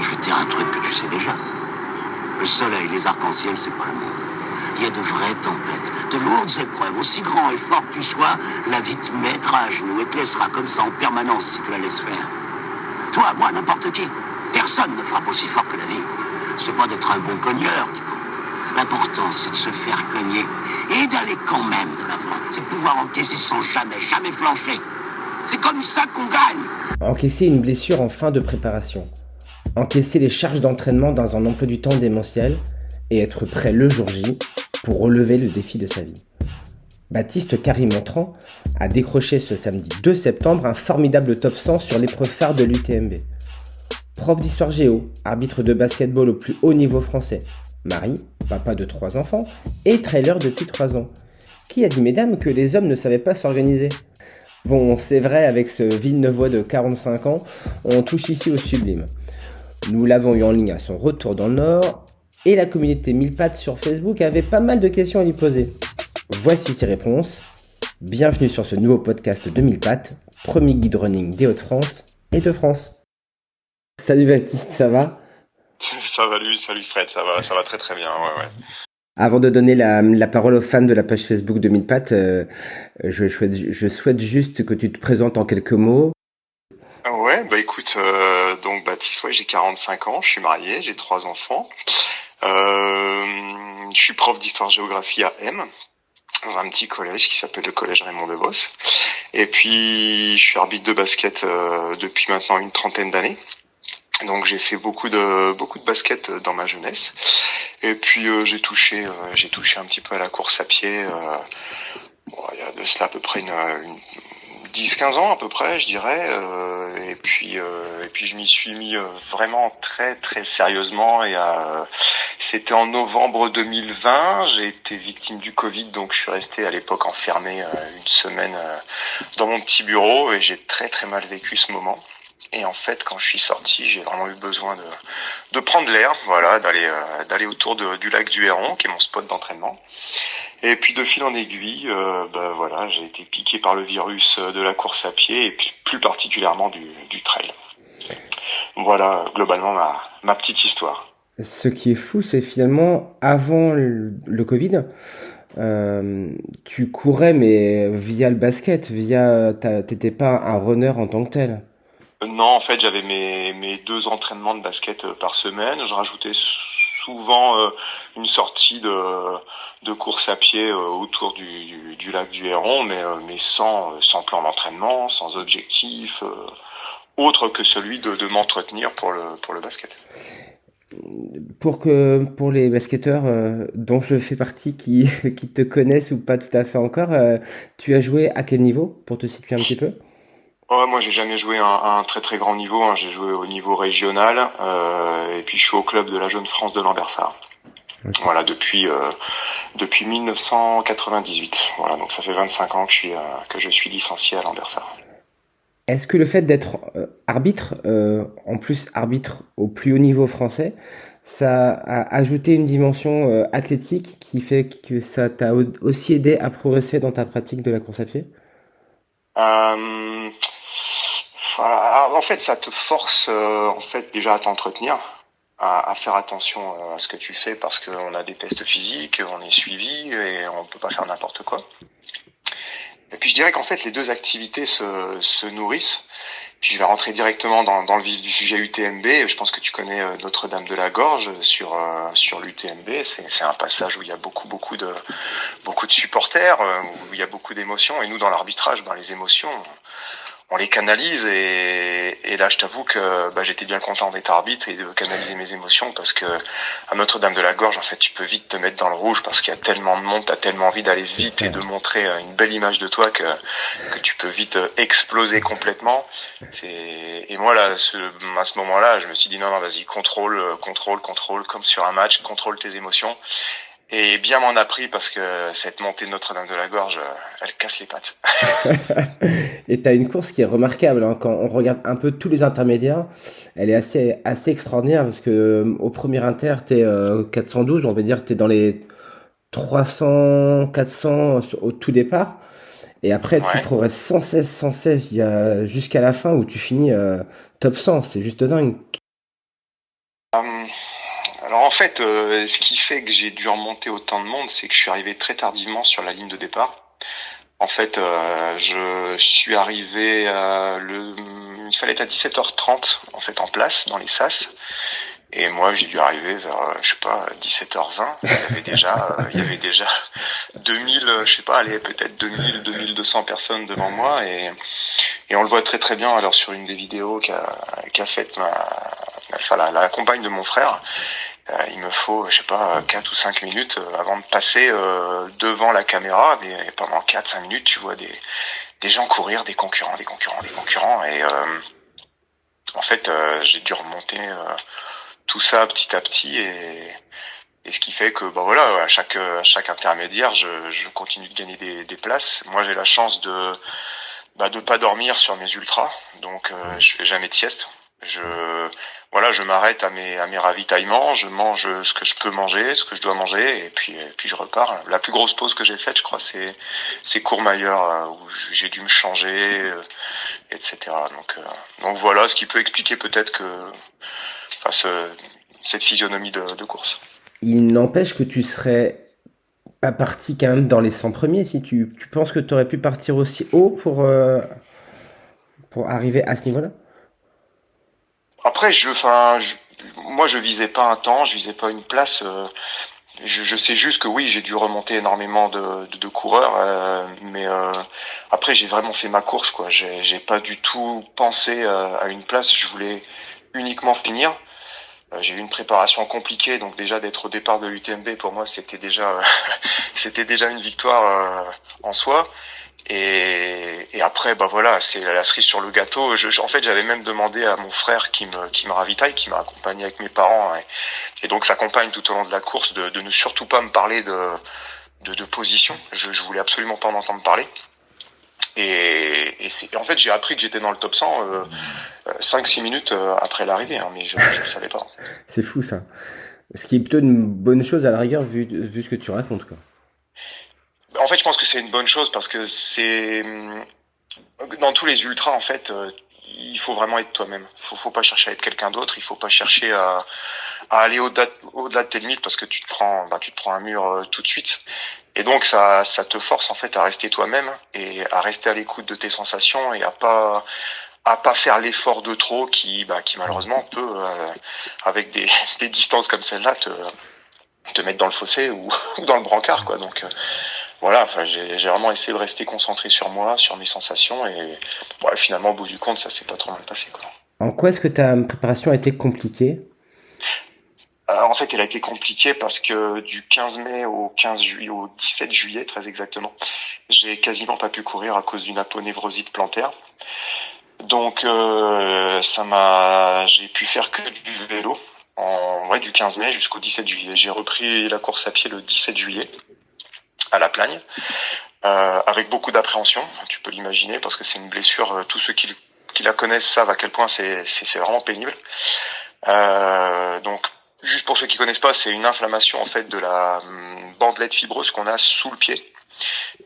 Je vais te dire un truc que tu sais déjà. Le soleil, les arcs-en-ciel, c'est pas le monde. Il y a de vraies tempêtes, de lourdes épreuves. Aussi grand et fort que tu sois, la vie te mettra à genoux et te laissera comme ça en permanence si tu la laisses faire. Toi, moi, n'importe qui. Personne ne frappe aussi fort que la vie. C'est pas d'être un bon cogneur qui compte. L'important, c'est de se faire cogner et d'aller quand même de l'avant. C'est de pouvoir encaisser sans jamais flancher. C'est comme ça qu'on gagne. Encaisser une blessure en fin de préparation. Encaisser les charges d'entraînement dans un emploi du temps démentiel et être prêt le jour J pour relever le défi de sa vie. Baptiste Carry-Montran a décroché ce samedi 2 septembre un formidable top 100 sur l'épreuve phare de l'UTMB. Prof d'histoire géo, arbitre de basketball au plus haut niveau français, mari, papa de 3 enfants et trailer depuis 3 ans. Qui a dit, mesdames, que les hommes ne savaient pas s'organiser ? Bon, c'est vrai, avec ce Villeneuvois de 45 ans, on touche ici au sublime. Nous l'avons eu en ligne à son retour dans le Nord, et la communauté 1000 pattes sur Facebook avait pas mal de questions à lui poser. Voici ses réponses. Bienvenue sur ce nouveau podcast de 1000 pattes, premier guide running des Hauts-de-France et de France. Salut Baptiste, ça va ? Salut Fred, ça va très très bien, ouais. Avant de donner la parole aux fans de la page Facebook de 1000 pattes, je souhaite juste que tu te présentes en quelques mots. Ouais, bah écoute, donc Baptiste, ouais, j'ai 45 ans, je suis marié, j'ai 3 enfants. Je suis prof d'histoire-géographie à M, dans un petit collège qui s'appelle le collège Raymond Devos. Et puis, je suis arbitre de basket depuis maintenant une trentaine d'années. Donc j'ai fait beaucoup de basket dans ma jeunesse. Et puis j'ai touché un petit peu à la course à pied. Il y a de cela à peu près une 10-15 ans à peu près, je dirais. Et puis je m'y suis mis vraiment très très sérieusement. Et c'était en novembre 2020. J'ai été victime du Covid, donc je suis resté à l'époque enfermé une semaine dans mon petit bureau et j'ai très très mal vécu ce moment. Et en fait, quand je suis sorti, j'ai vraiment eu besoin de prendre l'air, voilà, d'aller autour du lac du Héron, qui est mon spot d'entraînement. Et puis de fil en aiguille, voilà, j'ai été piqué par le virus de la course à pied et puis plus particulièrement du trail. Voilà, globalement ma petite histoire. Ce qui est fou, c'est finalement avant le Covid, tu courais mais via le basket, t'étais pas un runner en tant que tel. Non, en fait, j'avais mes 2 entraînements de basket par semaine. Je rajoutais souvent une sortie de course à pied autour du lac du Héron, mais sans plan d'entraînement, sans objectif autre que celui de m'entretenir pour le basket. Pour les basketteurs dont je fais partie qui te connaissent ou pas tout à fait encore, tu as joué à quel niveau pour te situer un petit peu ? Ouais, moi j'ai jamais joué à un très très grand niveau, hein. J'ai joué au niveau régional et puis je suis au club de la Jeune France de Lambersart. Okay. Voilà, depuis 1998. Voilà, donc ça fait 25 ans que je suis licencié à Lambersart. Est-ce que le fait d'être arbitre, en plus arbitre au plus haut niveau français, ça a ajouté une dimension athlétique qui fait que ça t'a aussi aidé à progresser dans ta pratique de la course à pied ? En fait, ça te force déjà à t'entretenir, à faire attention à ce que tu fais parce qu'on a des tests physiques, on est suivi et on peut pas faire n'importe quoi. Et puis je dirais qu'en fait les 2 activités se nourrissent. Puis je vais rentrer directement dans le vif du sujet UTMB. Je pense que tu connais Notre-Dame de la Gorge sur l'UTMB. C'est un passage où il y a beaucoup de supporters, où il y a beaucoup d'émotions. Et nous dans l'arbitrage, les émotions, on les canalise et là je t'avoue que j'étais bien content d'être arbitre et de canaliser mes émotions parce que à Notre-Dame de la Gorge en fait tu peux vite te mettre dans le rouge parce qu'il y a tellement de monde, t'as tellement envie d'aller vite et de montrer une belle image de toi que tu peux vite exploser complètement. Et moi là à ce moment-là je me suis dit non vas-y contrôle comme sur un match, contrôle tes émotions. Et bien m'en a pris parce que cette montée de Notre-Dame de la Gorge, elle casse les pattes. Et tu as une course qui est remarquable, hein. Quand on regarde un peu tous les intermédiaires, elle est assez extraordinaire parce que au premier inter, tu es 412, on va dire, tu es dans les 300, 400 au tout départ. Et après, tu progresses sans cesse, il y a jusqu'à la fin où tu finis top 100. C'est juste dingue. Alors en fait, ce qui fait que j'ai dû remonter autant de monde, c'est que je suis arrivé très tardivement sur la ligne de départ. En fait, je suis arrivé il fallait être à 17h30 en fait en place dans les sas. Et moi, j'ai dû arriver vers, je sais pas, 17h20. Il y avait déjà 2000, je sais pas, allez, peut-être 2000, 2200 personnes devant moi. Et on le voit très très bien alors sur une des vidéos qu'a faite la compagne de mon frère. Il me faut, je sais pas, 4 ou 5 minutes avant de passer devant la caméra. Mais pendant 4-5 minutes, tu vois des gens courir, des concurrents. Et en fait, j'ai dû remonter tout ça petit à petit et ce qui fait que bah voilà, à chaque intermédiaire, je continue de gagner des places. Moi, j'ai la chance de pas dormir sur mes ultras, donc je fais jamais de sieste. Je m'arrête à mes ravitaillements, je mange ce que je peux manger, ce que je dois manger, et puis je repars. La plus grosse pause que j'ai faite, je crois, c'est Courmayeur où j'ai dû me changer, etc. Donc voilà, ce qui peut expliquer peut-être cette physionomie de course. Il n'empêche que tu serais pas parti quand même dans les 100 premiers. Si tu penses que tu aurais pu partir aussi haut pour arriver à ce niveau-là? Après, moi, je visais pas un temps, je visais pas une place. Je sais juste que oui, j'ai dû remonter énormément de coureurs, mais après, j'ai vraiment fait ma course, quoi. J'ai pas du tout pensé à une place. Je voulais uniquement finir. J'ai eu une préparation compliquée, donc déjà d'être au départ de l'UTMB pour moi c'était déjà une victoire en soi. Et après bah voilà, c'est la cerise sur le gâteau. En fait j'avais même demandé à mon frère qui me ravitaille, qui m'a accompagné avec mes parents et donc sa compagne tout au long de la course de ne surtout pas me parler de position. Je voulais absolument pas en entendre parler. Et en fait, j'ai appris que j'étais dans le top 100 5-6 minutes après l'arrivée, hein, mais je ne le savais pas. En fait. C'est fou ça. Ce qui est plutôt une bonne chose à la rigueur vu ce que tu racontes, quoi. En fait, je pense que c'est une bonne chose parce que dans tous les ultras, en fait, il faut vraiment être toi-même. Faut pas chercher à être quelqu'un d'autre. Il faut pas chercher à aller au-delà de tes limites parce que tu te prends un mur tout de suite. Et donc ça te force en fait à rester toi-même et à rester à l'écoute de tes sensations et à pas faire l'effort de trop qui malheureusement peut avec des distances comme celle-là te mettre dans le fossé ou dans le brancard quoi. Donc voilà, enfin j'ai vraiment essayé de rester concentré sur moi, sur mes sensations et finalement au bout du compte ça s'est pas trop mal passé quoi. En quoi est-ce que ta préparation a été compliquée? En fait, elle a été compliquée parce que du 15 mai au 17 juillet, très exactement, j'ai quasiment pas pu courir à cause d'une aponevrosite plantaire. Donc, j'ai pu faire que du vélo du 15 mai jusqu'au 17 juillet. J'ai repris la course à pied le 17 juillet à La Plagne, avec beaucoup d'appréhension. Tu peux l'imaginer parce que c'est une blessure. Tous ceux qui la connaissent savent à quel point c'est vraiment pénible. Donc juste pour ceux qui connaissent pas, c'est une inflammation en fait de la bandelette fibreuse qu'on a sous le pied.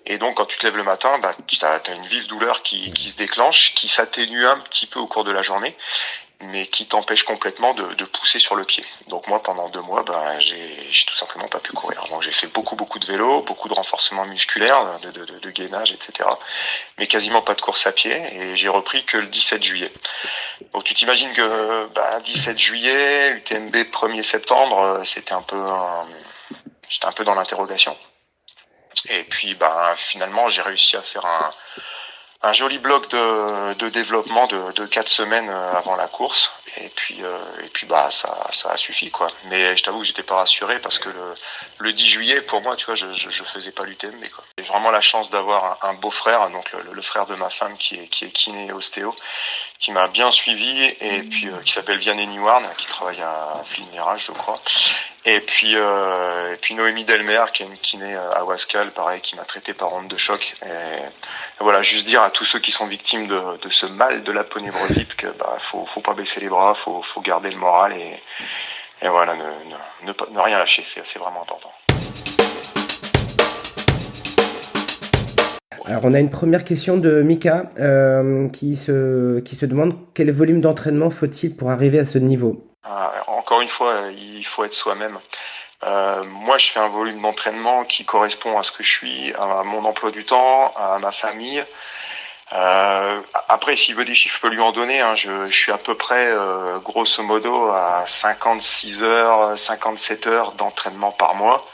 Et donc quand tu te lèves le matin, tu as une vive douleur qui se déclenche, qui s'atténue un petit peu au cours de la journée, mais qui t'empêche complètement de pousser sur le pied. Donc moi pendant 2 mois, j'ai tout simplement pas pu courir. Donc j'ai fait beaucoup de vélo, beaucoup de renforcement musculaire, de gainage, etc. Mais quasiment pas de course à pied et j'ai repris que le 17 juillet. Donc tu t'imagines que 17 juillet, UTMB 1er septembre, j'étais un peu dans l'interrogation. Et puis finalement j'ai réussi à faire un joli bloc de développement de 4 semaines avant la course et puis ça a suffi quoi. Mais je t'avoue que j'étais pas rassuré parce que le 10 juillet pour moi tu vois je faisais pas l'UTMB quoi. J'ai vraiment la chance d'avoir un beau frère donc le frère de ma femme qui est kiné et ostéo qui m'a bien suivi et puis qui s'appelle Vianney Niwarn qui travaille à Flin-Mérage je crois. Et puis Noémie Delmer qui est une kiné à Wascal pareil qui m'a traité par onde de choc et voilà juste dire à tous ceux qui sont victimes de ce mal de l'aponevrosite que faut pas baisser les bras, faut garder le moral et voilà ne rien lâcher, c'est vraiment important. Alors on a une première question de Mika qui se demande quel volume d'entraînement faut-il pour arriver à ce niveau? Encore une fois, il faut être soi-même. Moi, je fais un volume d'entraînement qui correspond à ce que je suis, à mon emploi du temps, à ma famille. Après, s'il veut des chiffres, je peux lui en donner. Hein. Je suis à peu près, grosso modo, à 56 heures, 57 heures d'entraînement par mois.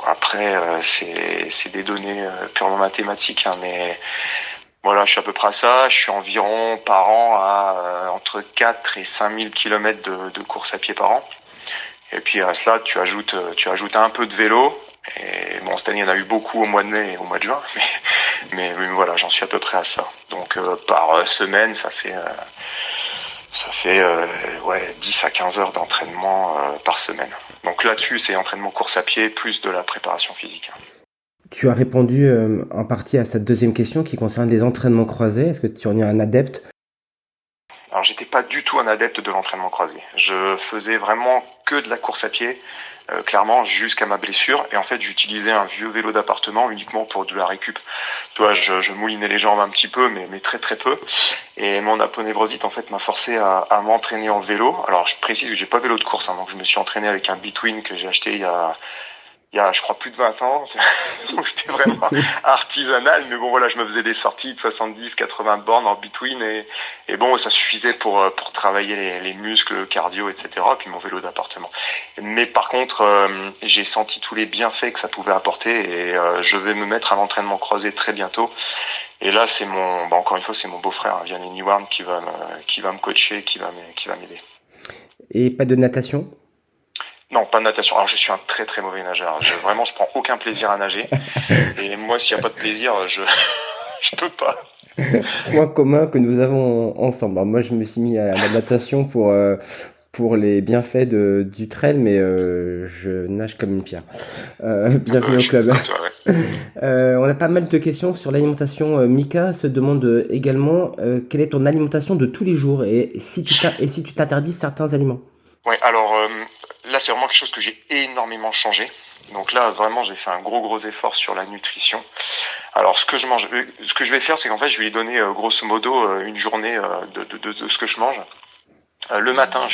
Après, c'est des données purement mathématiques, hein, mais voilà, je suis à peu près à ça. Je suis environ par an à entre 4 et 5 000 kilomètres de course à pied par an. Et puis à cela, tu ajoutes un peu de vélo. Et bon, cette année, il y en a eu beaucoup au mois de mai et au mois de juin, mais voilà, j'en suis à peu près à ça. Donc par semaine, ça fait 10 à 15 heures d'entraînement par semaine. Donc là-dessus, c'est entraînement course à pied plus de la préparation physique. Tu as répondu en partie à cette deuxième question qui concerne les entraînements croisés. Est-ce que tu en es un adepte? Alors j'étais pas du tout un adepte de l'entraînement croisé. Je faisais vraiment que de la course à pied, clairement jusqu'à ma blessure. Et en fait, j'utilisais un vieux vélo d'appartement uniquement pour de la récup. Tu vois, je moulinais les jambes un petit peu, mais très très peu. Et mon aponévrosite en fait m'a forcé à m'entraîner en vélo. Alors je précise que j'ai pas de vélo de course, hein, donc je me suis entraîné avec un Between que j'ai acheté il y a, je crois, plus de 20 ans. Donc, c'était vraiment artisanal. Mais bon, voilà, je me faisais des sorties de 70, 80 bornes en between et bon, ça suffisait pour travailler les muscles, le cardio, etc. Puis mon vélo d'appartement. Mais par contre, j'ai senti tous les bienfaits que ça pouvait apporter et je vais me mettre à l'entraînement croisé très bientôt. Et là, c'est encore une fois, c'est mon beau-frère, hein, Vianney Niwarn, qui va me coacher, qui va m'aider. Et pas de natation? Non, pas de natation. Alors, je suis un très très mauvais nageur. Vraiment, je prends aucun plaisir à nager. Et moi, s'il n'y a pas de plaisir, je peux pas. Point commun que nous avons ensemble. Alors moi, je me suis mis à la natation pour les bienfaits du trail, mais je nage comme une pierre. Bienvenue au club. Comme toi, ouais. On a pas mal de questions sur l'alimentation. Mika se demande également quelle est ton alimentation de tous les jours et si tu t'interdis certains aliments. Ouais, alors là, c'est vraiment quelque chose que j'ai énormément changé. Donc là, vraiment, j'ai fait un gros effort sur la nutrition. Alors, ce que je vais faire, c'est qu'en fait, je vais lui donner grosso modo une journée de ce que je mange. Le matin,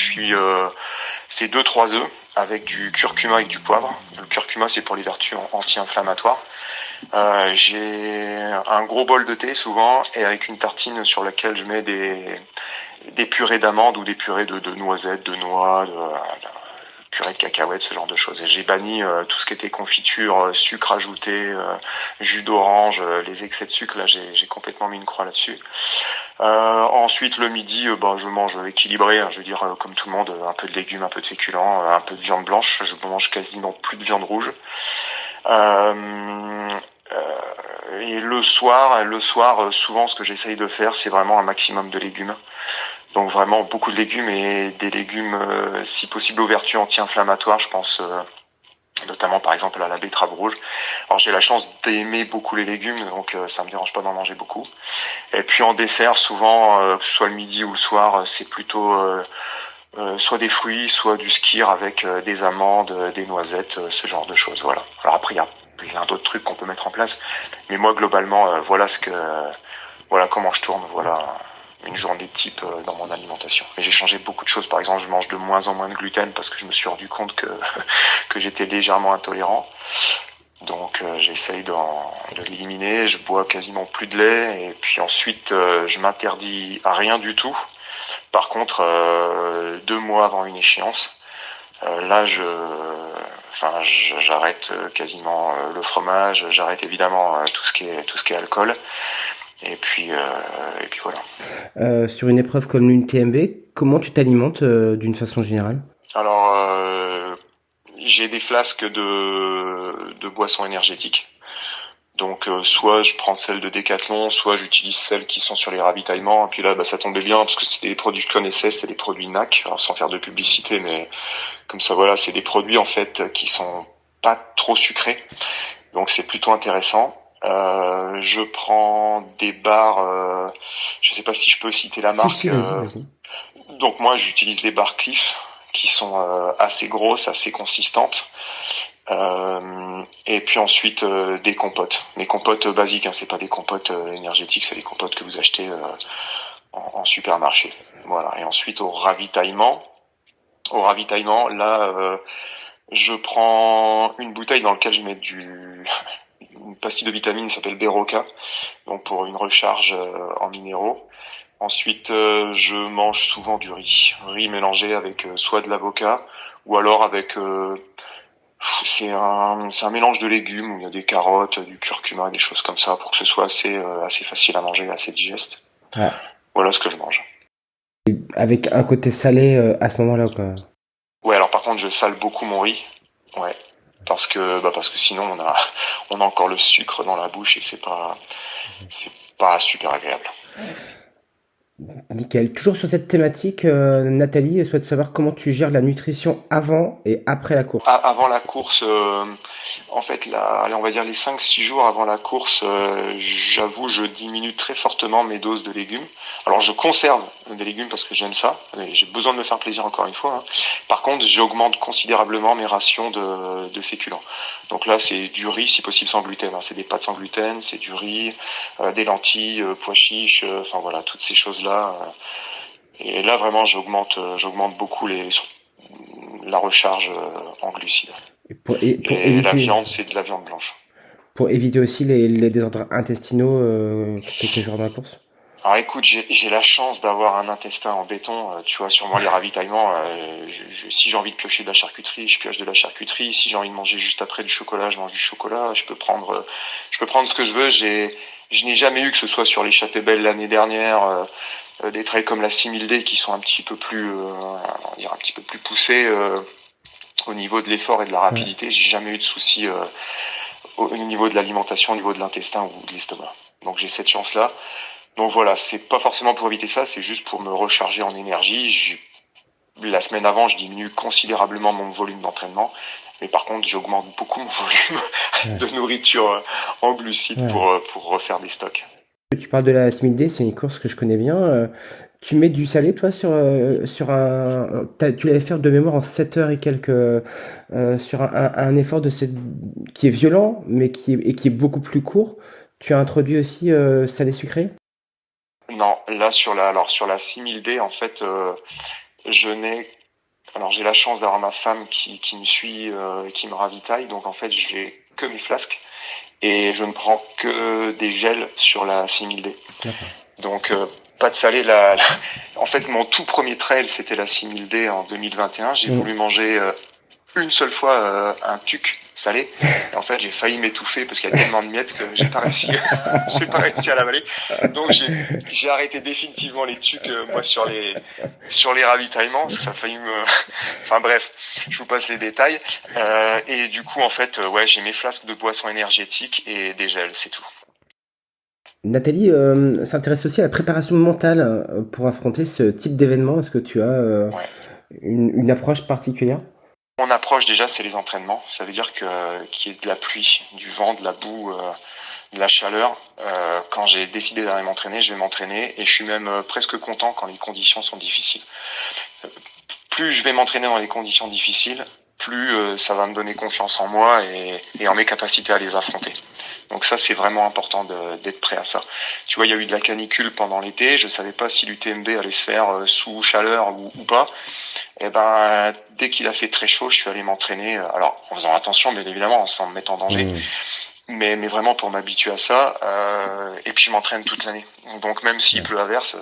c'est 2-3 œufs avec du curcuma et du poivre. Le curcuma, c'est pour les vertus anti-inflammatoires. J'ai un gros bol de thé souvent et avec une tartine sur laquelle je mets des purées d'amandes ou des purées de noisettes, de noix, purée de cacahuètes, ce genre de choses. Et j'ai banni tout ce qui était confiture, sucre ajouté, jus d'orange, les excès de sucre. Là, j'ai complètement mis une croix là-dessus. Ensuite, le midi, je mange équilibré. Hein, je veux dire, comme tout le monde, un peu de légumes, un peu de féculents, un peu de viande blanche. Je mange quasiment plus de viande rouge. Et le soir, souvent, ce que j'essaye de faire, c'est vraiment un maximum de légumes. Donc vraiment beaucoup de légumes et des légumes, si possible, aux vertus anti-inflammatoires. Je pense notamment par exemple à la betterave rouge. Alors j'ai la chance d'aimer beaucoup les légumes, donc ça me dérange pas d'en manger beaucoup. Et puis en dessert, souvent, que ce soit le midi ou le soir, c'est plutôt soit des fruits, soit du skyr avec des amandes, des noisettes, ce genre de choses. Voilà. Alors après, il y a plein d'autres trucs qu'on peut mettre en place, mais moi globalement, voilà comment je tourne. Voilà une journée type dans mon alimentation. Mais j'ai changé beaucoup de choses. Par exemple, je mange de moins en moins de gluten parce que je me suis rendu compte que j'étais légèrement intolérant. Donc j'essaye de l'éliminer. Je bois quasiment plus de lait et puis ensuite je m'interdis à rien du tout. Par contre, 2 mois avant une échéance, là j'arrête quasiment le fromage. J'arrête évidemment tout ce qui est alcool. Et puis voilà. Sur une épreuve comme l'UTMB, comment tu t'alimentes d'une façon générale? Alors, j'ai des flasques de boissons énergétiques. Donc, soit je prends celles de Decathlon, soit j'utilise celles qui sont sur les ravitaillements. Et puis là, ça tombait bien parce que c'était des produits que je connaissais, c'est des produits NAC. Alors, sans faire de publicité, mais comme ça, voilà, c'est des produits en fait qui sont pas trop sucrés. Donc, c'est plutôt intéressant. Je prends des barres, je sais pas si je peux citer la marque. Si, vas-y. Donc moi j'utilise des barres Cliff qui sont assez grosses, assez consistantes. Et puis ensuite des compotes. Les compotes basiques, hein, c'est pas des compotes énergétiques, c'est des compotes que vous achetez en supermarché. Voilà. Et ensuite au ravitaillement, là, je prends une bouteille dans laquelle je mets une pastille de vitamine qui s'appelle Beroca, donc pour une recharge en minéraux. Ensuite, je mange souvent du riz mélangé avec soit de l'avocat ou alors avec c'est un mélange de légumes où il y a des carottes, du curcuma, des choses comme ça pour que ce soit assez facile à manger, assez digeste. Ouais. Voilà ce que je mange. Avec un côté salé à ce moment-là, quoi. Ouais, alors par contre, je sale beaucoup mon riz. Ouais. Parce que sinon on a encore le sucre dans la bouche et c'est pas super agréable. Nickel. Toujours sur cette thématique, Nathalie souhaite savoir comment tu gères la nutrition avant et après la course. Avant la course, en fait, allez, on va dire les 5-6 jours avant la course, j'avoue, je diminue très fortement mes doses de légumes. Alors, je conserve des légumes parce que j'aime ça. Et j'ai besoin de me faire plaisir encore une fois. Hein. Par contre, j'augmente considérablement mes rations de féculents. Donc là, c'est du riz, si possible sans gluten. Hein. C'est des pâtes sans gluten, c'est du riz, des lentilles, pois chiches, enfin voilà, toutes ces choses-là. Et là, vraiment, j'augmente beaucoup la recharge en glucides. Pour Et la éviter, viande, c'est de la viande blanche. pour éviter aussi les désordres intestinaux quelques jours dans la course. Alors écoute, j'ai la chance d'avoir un intestin en béton. Tu vois, sur moi, les ravitaillements, si j'ai envie de piocher de la charcuterie, je pioche de la charcuterie. Si j'ai envie de manger juste après du chocolat, je mange du chocolat. Je peux prendre ce que je veux. Je n'ai jamais eu, que ce soit sur les Châteaubelles l'année dernière, des trails comme la 6000D qui sont un petit peu plus, on va dire un petit peu plus poussés au niveau de l'effort et de la rapidité. J'ai jamais eu de soucis au niveau de l'alimentation, au niveau de l'intestin ou de l'estomac. Donc j'ai cette chance-là. Donc voilà, c'est pas forcément pour éviter ça, c'est juste pour me recharger en énergie. La semaine avant, je diminue considérablement mon volume d'entraînement, mais par contre, j'augmente beaucoup mon volume de nourriture en glucides pour refaire des stocks. Tu parles de la 6000D, c'est une course que je connais bien. Tu mets du salé, toi, sur tu l'avais fait de mémoire en 7 heures et quelques, sur un effort qui est violent, mais qui est beaucoup plus court. Tu as introduit aussi salé sucré? Non, là sur la 6000D, en fait, j'ai la chance d'avoir ma femme qui me suit, qui me ravitaille, donc en fait j'ai que mes flasques et je ne prends que des gels sur la 6000D. D'accord. Donc pas de salé. En fait, mon tout premier trail, c'était la 6000D en 2021. J'ai voulu manger une seule fois un tuc salé. Et en fait, j'ai failli m'étouffer parce qu'il y a tellement de miettes que j'ai pas réussi à l'avaler. Donc j'ai arrêté définitivement les tucs moi sur les ravitaillements. Ça a failli enfin bref, je vous passe les détails. Et du coup, en fait, j'ai mes flasques de boissons énergétiques et des gels, c'est tout. Nathalie s'intéresse aussi à la préparation mentale pour affronter ce type d'événement. Est-ce que tu as une approche particulière? Mon approche déjà, c'est les entraînements. Ça veut dire qu'il y ait de la pluie, du vent, de la boue, de la chaleur. Quand j'ai décidé d'aller m'entraîner, je vais m'entraîner et je suis même presque content quand les conditions sont difficiles. Plus je vais m'entraîner dans les conditions difficiles, plus ça va me donner confiance en moi et en mes capacités à les affronter. Donc ça, c'est vraiment important d'être prêt à ça. Tu vois, il y a eu de la canicule pendant l'été. Je savais pas si l'UTMB allait se faire sous chaleur ou pas. Et ben, dès qu'il a fait très chaud, je suis allé m'entraîner. Alors, en faisant attention, bien évidemment, sans me mettre en danger. Mais vraiment pour m'habituer à ça. Et puis, je m'entraîne toute l'année. Donc, même s'il pleut à verse,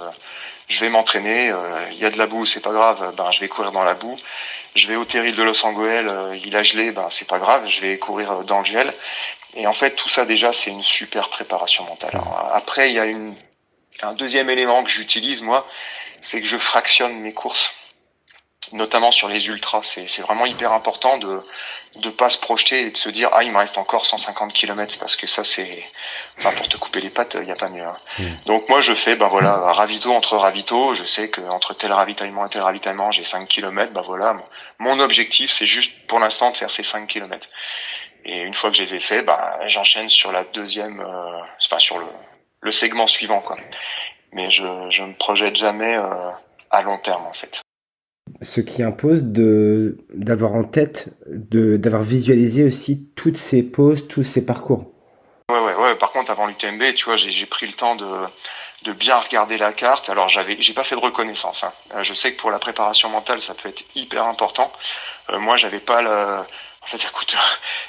je vais m'entraîner. Il y a de la boue, c'est pas grave. Ben, je vais courir dans la boue. Je vais au terril de Los Angeles. Il a gelé, ben, c'est pas grave. Je vais courir dans le gel. Et en fait, tout ça, déjà, c'est une super préparation mentale. Alors, après, il y a un deuxième élément que j'utilise, moi, c'est que je fractionne mes courses, notamment sur les ultras. C'est vraiment hyper important de pas se projeter et de se dire, il me reste encore 150 km, parce que ça, c'est, pour te couper les pattes, il n'y a pas mieux. Hein. Donc, moi, je fais, ravito entre ravito. Je sais que entre tel ravitaillement et tel ravitaillement, j'ai 5 km. Mon objectif, c'est juste, pour l'instant, de faire ces 5 km. Et une fois que je les ai faits, j'enchaîne sur la deuxième, sur le segment suivant, quoi. Mais je me projette jamais à long terme, en fait. Ce qui impose d'avoir en tête, d'avoir visualisé aussi toutes ces pauses, tous ces parcours. Ouais. Par contre, avant l'UTMB, tu vois, j'ai pris le temps de bien regarder la carte. Alors j'ai pas fait de reconnaissance, hein. Je sais que pour la préparation mentale, ça peut être hyper important. Moi, j'avais pas en fait,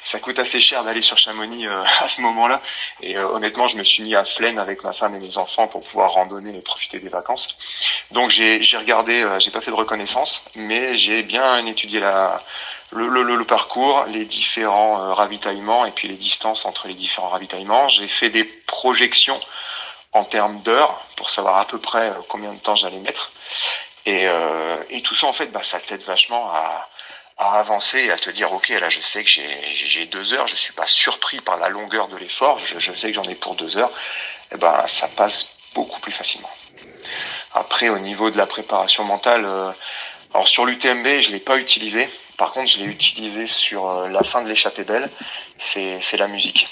ça coûte assez cher d'aller sur Chamonix à ce moment-là. Et honnêtement, je me suis mis à Flaine avec ma femme et mes enfants pour pouvoir randonner et profiter des vacances. Donc j'ai regardé, j'ai pas fait de reconnaissance, mais j'ai bien étudié le parcours, les différents ravitaillements et puis les distances entre les différents ravitaillements. J'ai fait des projections en termes d'heures pour savoir à peu près combien de temps j'allais mettre. Et tout ça, en fait, ça t'aide vachement à avancer et à te dire, ok, là, je sais que j'ai 2 heures, je suis pas surpris par la longueur de l'effort, je sais que j'en ai pour 2 heures. Et ça passe beaucoup plus facilement. Après, au niveau de la préparation mentale, alors sur l'UTMB, je l'ai pas utilisé. Par contre, je l'ai utilisé sur la fin de l'échappée belle. C'est la musique.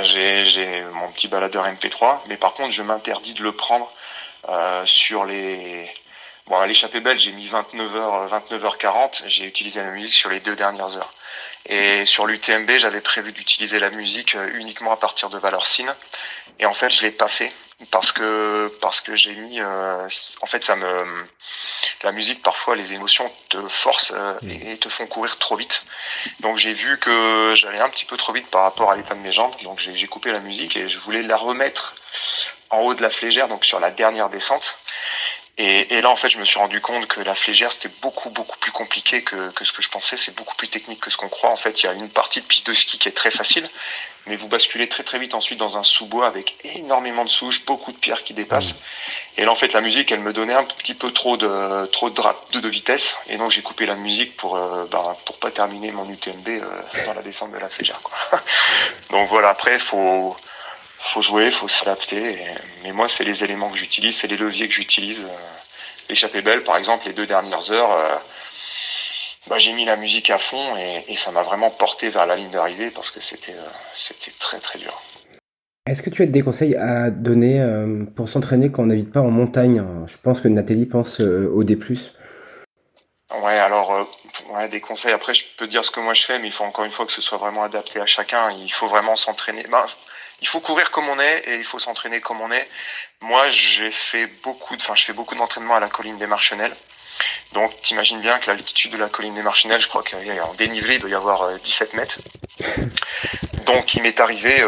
J'ai mon petit baladeur MP3, mais par contre, je m'interdis de le prendre sur les... Bon, à l'échappée belle, j'ai mis 29h40. J'ai utilisé la musique sur les 2 dernières heures. Et sur l'UTMB, j'avais prévu d'utiliser la musique uniquement à partir de Valorcine. Et en fait, je l'ai pas fait parce que j'ai mis en fait la musique, parfois les émotions te forcent et te font courir trop vite. Donc j'ai vu que j'allais un petit peu trop vite par rapport à l'état de mes jambes. Donc j'ai coupé la musique et je voulais la remettre en haut de la flégère, donc sur la dernière descente. Et là, en fait, je me suis rendu compte que la flégère, c'était beaucoup plus compliqué que ce que je pensais. C'est beaucoup plus technique que ce qu'on croit. En fait, il y a une partie de piste de ski qui est très facile, mais vous basculez très vite ensuite dans un sous-bois avec énormément de souches, beaucoup de pierres qui dépassent. Et là, en fait, la musique, elle me donnait un petit peu trop de vitesse. Et donc, j'ai coupé la musique pour pas terminer mon UTMB dans la descente de la flégère, quoi. Donc voilà, après, faut jouer, faut s'adapter. Mais moi, c'est les éléments que j'utilise, c'est les leviers que j'utilise. L'échappée belle, par exemple, les 2 dernières heures, j'ai mis la musique à fond et ça m'a vraiment porté vers la ligne d'arrivée parce que c'était très dur. Est-ce que tu as des conseils à donner pour s'entraîner quand on n'habite pas en montagne? Je pense que Nathalie pense au D+. Ouais, alors des conseils. Après, je peux dire ce que moi je fais, mais il faut encore une fois que ce soit vraiment adapté à chacun. Il faut vraiment s'entraîner. Il faut courir comme on est et il faut s'entraîner comme on est. Moi, je fais beaucoup d'entraînement à la colline des Marchenelles. Donc, t'imagines bien que l'altitude de la colline des Marchenelles, je crois qu'en dénivelé, il doit y avoir 17 mètres. Donc, il m'est arrivé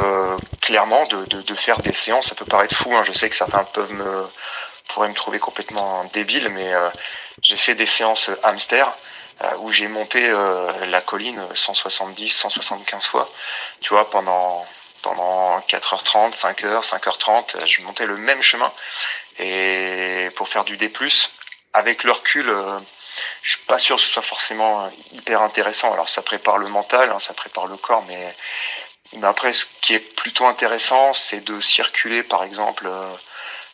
clairement de faire des séances. Ça peut paraître fou, hein. Je sais que certains pourraient me trouver complètement débile, mais j'ai fait des séances hamster où j'ai monté la colline 170, 175 fois. Tu vois, pendant 4h30, 5h, 5h30, je montais le même chemin et pour faire du D+, avec le recul, je suis pas sûr que ce soit forcément hyper intéressant. Alors ça prépare le mental, hein, ça prépare le corps, mais après ce qui est plutôt intéressant, c'est de circuler par exemple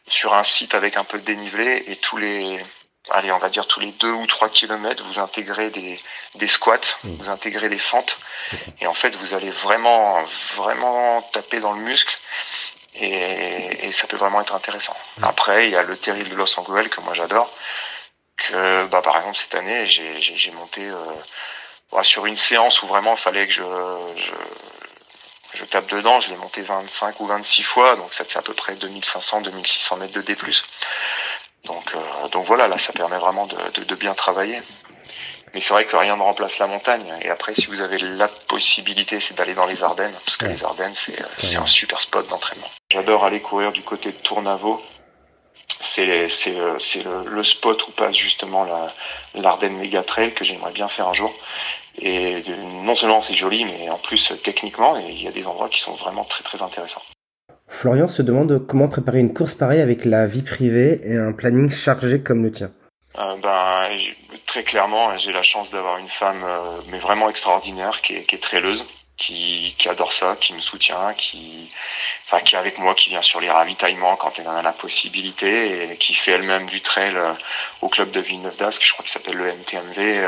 sur un site avec un peu de dénivelé et tous les 2 ou 3 kilomètres, vous intégrez des squats, vous intégrez des fentes. Et en fait, vous allez vraiment taper dans le muscle. Et ça peut vraiment être intéressant. Après, il y a le terril de Los Angeles que moi j'adore. Que, par exemple, cette année, j'ai monté, sur une séance où vraiment il fallait que je tape dedans, je l'ai monté 25 ou 26 fois. Donc ça te fait à peu près 2500, 2600 mètres de D+. Donc voilà, là, ça permet vraiment de bien travailler. Mais c'est vrai que rien ne remplace la montagne. Et après, si vous avez la possibilité, c'est d'aller dans les Ardennes, parce que les Ardennes, c'est un super spot d'entraînement. J'adore aller courir du côté de Tournavot. C'est le spot où passe justement l'Ardenne Méga Trail que j'aimerais bien faire un jour. Et non seulement c'est joli, mais en plus techniquement, il y a des endroits qui sont vraiment très intéressants. Florian se demande comment préparer une course pareille avec la vie privée et un planning chargé comme le tien. Très clairement, j'ai la chance d'avoir une femme mais vraiment extraordinaire qui est traileuse, qui adore ça, qui me soutient, qui est avec moi, qui vient sur les ravitaillements quand elle en a la possibilité et qui fait elle-même du trail au club de Villeneuve d'Ascq, je crois qu'il s'appelle le MTMV.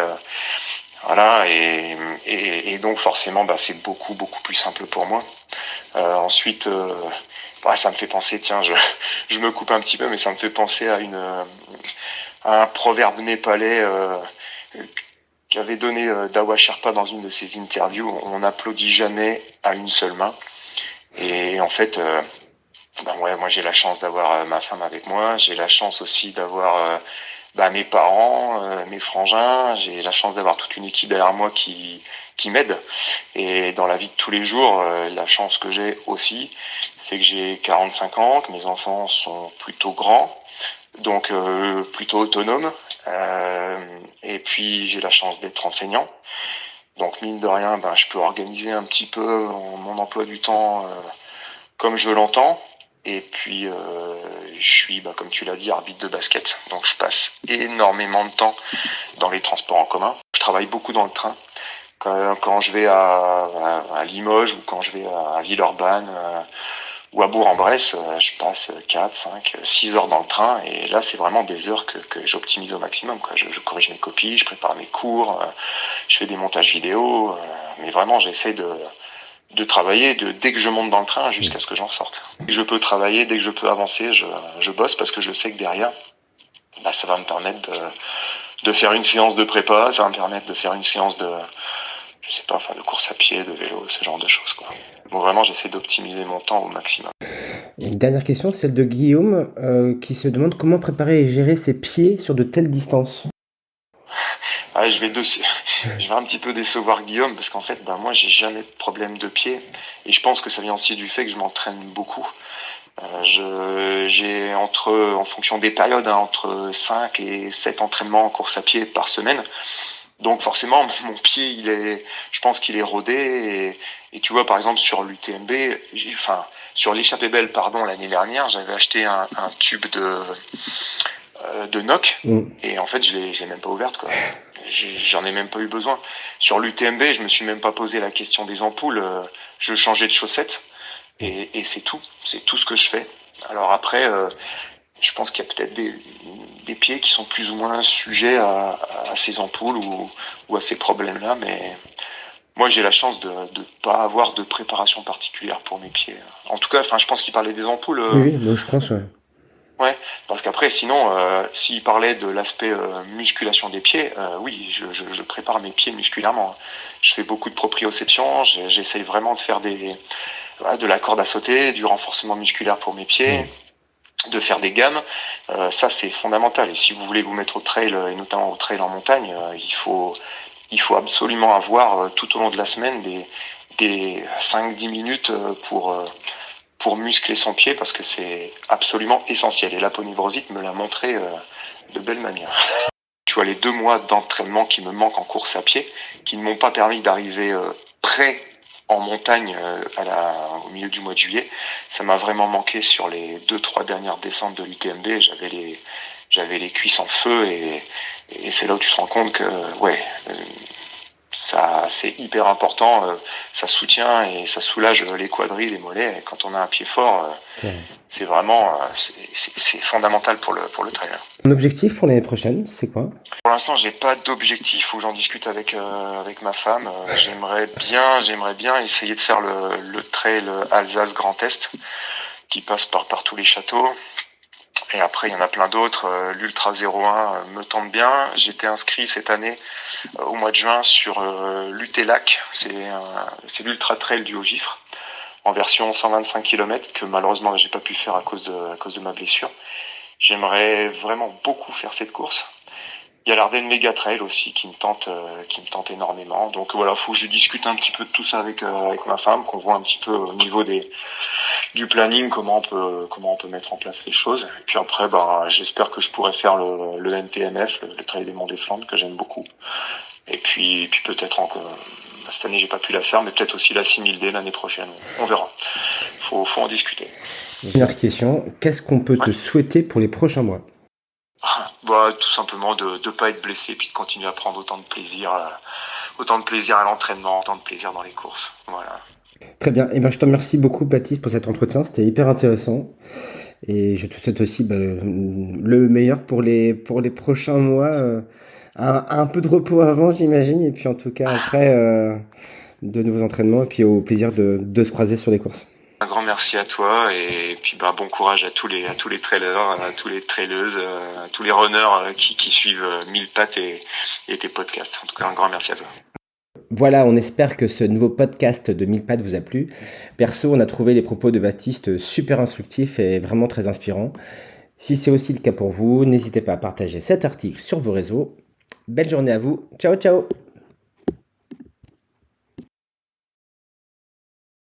Voilà, et donc forcément c'est beaucoup plus simple pour moi. Ensuite ça me fait penser, tiens, je me coupe un petit peu, mais ça me fait penser à un proverbe népalais qu'avait donné Dawa Sherpa dans une de ses interviews. On n'applaudit jamais à une seule main. Et en fait, Ben ouais, moi j'ai la chance d'avoir ma femme avec moi. J'ai la chance aussi d'avoir mes parents, mes frangins. J'ai la chance d'avoir toute une équipe derrière moi qui m'aide. Et dans la vie de tous les jours, la chance que j'ai aussi, c'est que j'ai 45 ans, que mes enfants sont plutôt grands, donc plutôt autonomes. Et puis j'ai la chance d'être enseignant. Donc mine de rien, je peux organiser un petit peu mon emploi du temps comme je l'entends. Et puis je suis, comme tu l'as dit, arbitre de basket. Donc je passe énormément de temps dans les transports en commun. Je travaille beaucoup dans le train. Quand je vais à Limoges ou quand je vais à Villeurbanne ou à Bourg-en-Bresse, je passe 4, 5, 6 heures dans le train. Et là, c'est vraiment des heures que j'optimise au maximum, quoi. Je corrige mes copies, je prépare mes cours, je fais des montages vidéo. Mais vraiment, j'essaie de travailler dès que je monte dans le train jusqu'à ce que j'en sorte. Dès que je peux travailler, dès que je peux avancer, je bosse parce que je sais que derrière, ça va me permettre de faire une séance de prépa, ça va me permettre de faire une séance de course à pied, de vélo, ce genre de choses, quoi. Donc vraiment, j'essaie d'optimiser mon temps au maximum. Et une dernière question, celle de Guillaume, qui se demande comment préparer et gérer ses pieds sur de telles distances. Je vais un petit peu décevoir Guillaume parce qu'en fait, moi, j'ai jamais de problème de pied et je pense que ça vient aussi du fait que je m'entraîne beaucoup. J'ai en fonction des périodes, entre 5 et 7 entraînements en course à pied par semaine. Donc forcément, mon pied, je pense qu'il est rodé et tu vois, par exemple, sur l'UTMB, sur l'échappée belle, l'année dernière, j'avais acheté un tube de Noc et en fait, je l'ai même pas ouverte, quoi. J'en ai même pas eu besoin. Sur l'UTMB, je me suis même pas posé la question des ampoules. Je changeais de chaussettes et c'est tout. C'est tout ce que je fais. Alors après, je pense qu'il y a peut-être des pieds qui sont plus ou moins sujets à ces ampoules ou à ces problèmes-là, mais moi j'ai la chance de pas avoir de préparation particulière pour mes pieds. En tout cas, je pense qu'il parlait des ampoules. Oui, moi je pense, ouais. Ouais, parce qu'après, sinon, s'il parlait de l'aspect musculation des pieds, oui, je prépare mes pieds musculairement. Je fais beaucoup de proprioception, j'essaye vraiment de faire de la corde à sauter, du renforcement musculaire pour mes pieds, de faire des gammes. Ça, c'est fondamental. Et si vous voulez vous mettre au trail, et notamment au trail en montagne, il faut absolument avoir tout au long de la semaine des 5-10 minutes pour muscler son pied parce que c'est absolument essentiel. Et la ponevrosite me l'a montré de belle manière. Tu vois, les 2 mois d'entraînement qui me manquent en course à pied, qui ne m'ont pas permis d'arriver prêt en montagne au milieu du mois de juillet, ça m'a vraiment manqué sur les 2-3 dernières descentes de l'UTMB. J'avais les cuisses en feu et c'est là où tu te rends compte que ça c'est hyper important, ça soutient et ça soulage les quadris, les mollets. Et quand on a un pied fort, c'est vraiment c'est fondamental pour le trail. Ton objectif pour l'année prochaine, c'est quoi ? Pour l'instant, j'ai pas d'objectif. Faut que j'en discute avec ma femme. J'aimerais bien essayer de faire le trail Alsace Grand Est qui passe par tous les châteaux. Et après, il y en a plein d'autres. L'Ultra 01 me tente bien. J'étais inscrit cette année au mois de juin sur l'UT-Lac. C'est l'Ultra Trail du Haut-Gifre en version 125 km que malheureusement j'ai pas pu faire à cause de ma blessure. J'aimerais vraiment beaucoup faire cette course. Il y a l'Ardenne Méga Trail aussi qui me tente énormément. Donc voilà, faut que je discute un petit peu de tout ça avec ma femme, qu'on voit un petit peu au niveau du planning comment on peut mettre en place les choses. Et puis après, j'espère que je pourrai faire le NTMF, le Trail des Monts des Flandres, que j'aime beaucoup. Et puis peut-être encore, cette année j'ai pas pu la faire, mais peut-être aussi la 6000D l'année prochaine. On verra. Faut en discuter. Dernière question, qu'est-ce qu'on peut te souhaiter pour les prochains mois ? Tout simplement de pas être blessé puis de continuer à prendre autant de plaisir à l'entraînement, autant de plaisir dans les courses. Voilà. Très bien, et je te remercie beaucoup Baptiste pour cet entretien, c'était hyper intéressant et je te souhaite aussi le meilleur pour les prochains mois, un peu de repos avant j'imagine et puis en tout cas après de nouveaux entraînements et puis au plaisir de se croiser sur les courses. Un grand merci à toi et puis bon courage à tous les trailers, à tous les traileuses, à tous les runners qui suivent Mille Pattes et tes podcasts. En tout cas, un grand merci à toi. Voilà, on espère que ce nouveau podcast de 1000 pattes vous a plu. Perso, on a trouvé les propos de Baptiste super instructifs et vraiment très inspirants. Si c'est aussi le cas pour vous, n'hésitez pas à partager cet article sur vos réseaux. Belle journée à vous. Ciao, ciao!